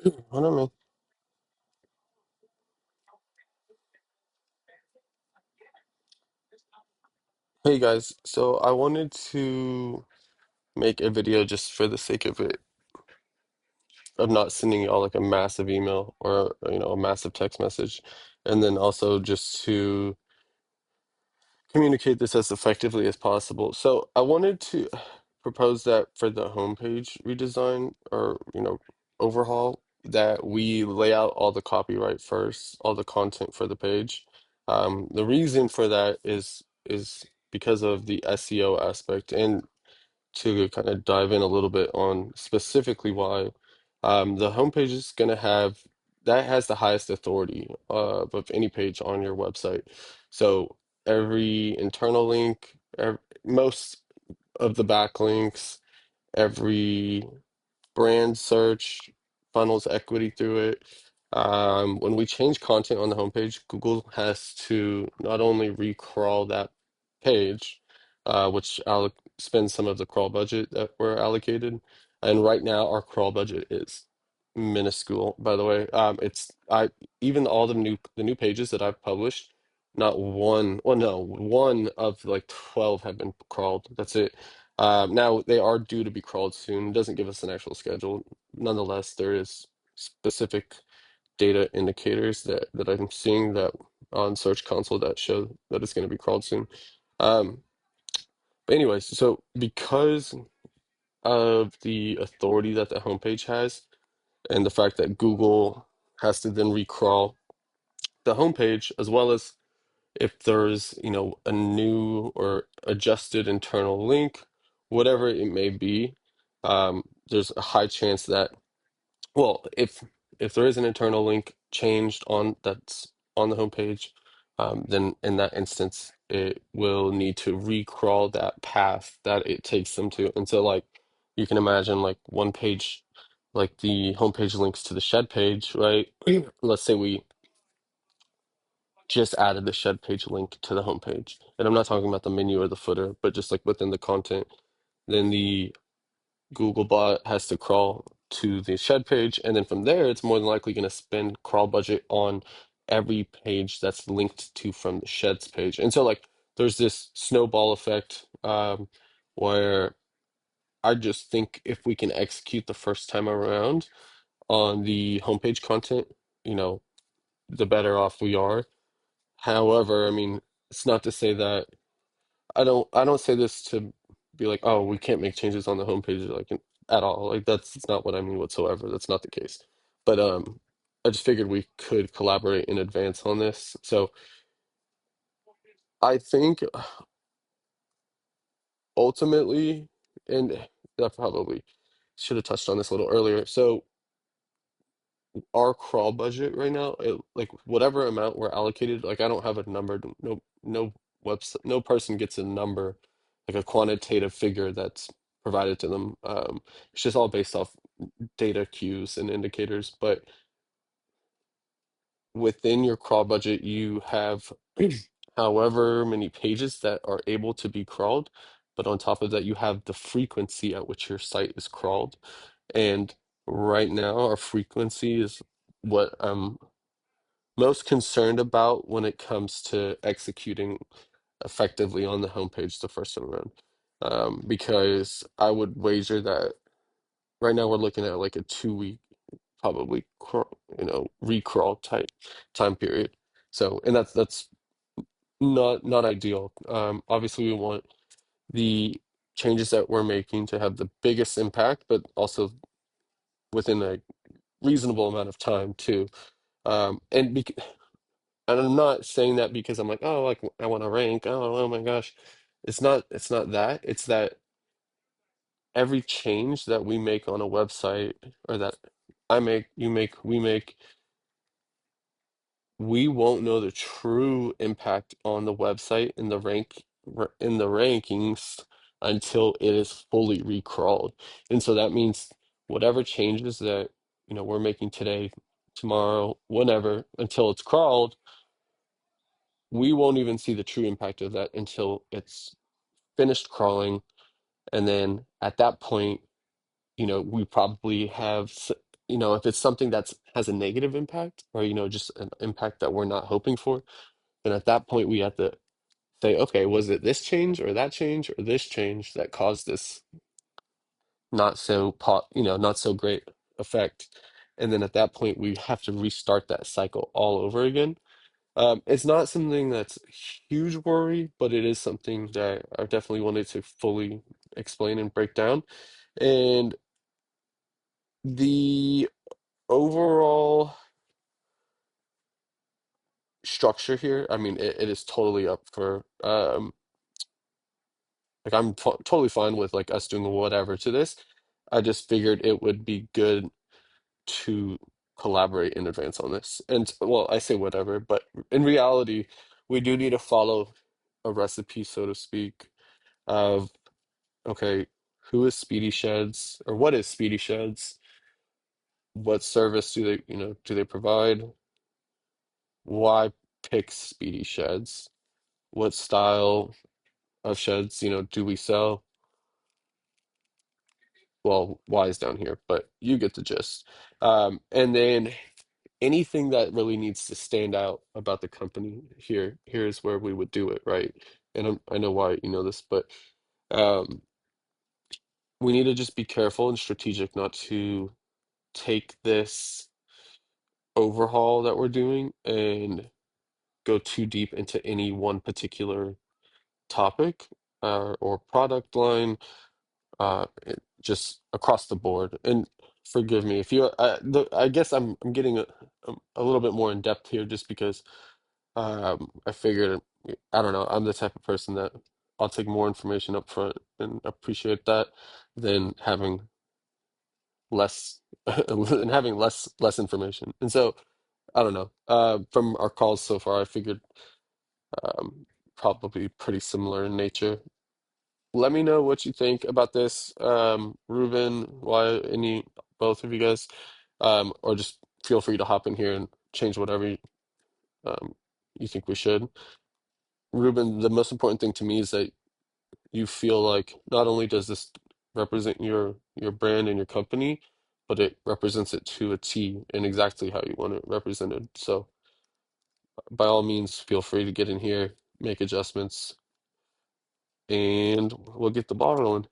Hold on, man. Hey guys, so I wanted to make a video just for the sake of it, of not sending y'all like a massive email or a massive text message, and then also just to communicate this as effectively as possible. So I wanted to propose that for the homepage redesign or overhaul, that we lay out all the copyright first, all the content for the page. The reason for that is because of the SEO aspect, and to kind of dive in a little bit on specifically why the homepage is going to have that has the highest authority of any page on your website. So every internal link, most of the backlinks, every brand search funnels equity through it. When we change content on the homepage, Google has to not only recrawl that page, which spends some of the crawl budget that we're allocated. And right now, our crawl budget is minuscule. By the way, it's I even all the new pages that I've published, not one, well, no, one of like 12 have been crawled. That's it. Now they are due to be crawled soon. It doesn't give us an actual schedule. Nonetheless, there is specific data indicators that I'm seeing that on Search Console that show that it's going to be crawled soon. Um, but anyways, so because of the authority that the homepage has, and the fact that Google has to then recrawl the homepage, as well as if there's, a new or adjusted internal link, whatever it may be, there's a high chance that, well, if there is an internal link changed on that's on the homepage, then in that instance, it will need to recrawl that path that it takes them to. And so, like, you can imagine, like, one page, like the homepage links to the shed page, right? Let's say we just added the shed page link to the homepage. And I'm not talking about the menu or the footer, but just like within the content. Then the Google bot has to crawl to the shed page, and then from there, it's more than likely going to spend crawl budget on every page that's linked to from the sheds page. And so, like, there's this snowball effect where I just think if we can execute the first time around on the homepage content, you know, the better off we are. However, I mean, it's not to say that I don't say this to be like, oh, we can't make changes on the homepage like at all. Like that's not what I mean whatsoever. That's not the case. But I just figured we could collaborate in advance on this. So I think ultimately, and I probably should have touched on this a little earlier. So our crawl budget right now, like whatever amount we're allocated, like I don't have a number. No website, no person gets a number, like a quantitative figure that's provided to them. It's just all based off data cues and indicators. But within your crawl budget, you have however many pages that are able to be crawled. But on top of that, you have the frequency at which your site is crawled. And right now, our frequency is what I'm most concerned about when it comes to executing effectively on the homepage the first time around. Because I would wager that right now we're looking at like a 2 week probably recrawl type time period. So, and that's not ideal. Obviously we want the changes that we're making to have the biggest impact, but also within a reasonable amount of time too. And I'm not saying that because I'm like, oh, like I want to rank. Oh my gosh. It's not that. It's that every change that we make on a website or that I make, you make, we make, we won't know the true impact on the website in in the rankings until it is fully recrawled. And so that means whatever changes that, we're making today, tomorrow, whenever, until it's crawled, we won't even see the true impact of that until it's finished crawling. And then at that point, we probably have if it's something that's has a negative impact, or just an impact that we're not hoping for, then at that point we have to say, okay, was it this change or that change or this change that caused this not so great effect? And then at that point we have to restart that cycle all over again. It's not something that's a huge worry, but it is something that I definitely wanted to fully explain and break down. And the overall structure here, I mean, it is totally up for like I'm totally fine with like us doing whatever to this. I just figured it would be good to collaborate in advance on this. And well, I say whatever, but in reality, we do need to follow a recipe, so to speak, of okay, who is Speedy Sheds, or what is Speedy Sheds? What service do they provide? Why pick Speedy Sheds? What style of sheds, do we sell? Well, why is down here, but you get the gist. And then anything that really needs to stand out about the company here's where we would do it, right? And I know why you know this, but um, we need to just be careful and strategic not to take this overhaul that we're doing and go too deep into any one particular topic or product line, just across the board. And forgive me if I guess I'm getting a little bit more in depth here just because I figured, I don't know, I'm the type of person that I'll take more information up front and appreciate that than having less and having less information. And so I don't know. From our calls so far, I figured um, probably pretty similar in nature. Let me know what you think about this, Ruben, why both of you guys, or just feel free to hop in here and change whatever um, you think we should. Ruben, the most important thing to me is that you feel like not only does this represent your brand and your company, but it represents it to a T and exactly how you want it represented. So by all means, feel free to get in here, make adjustments, and we'll get the ball rolling.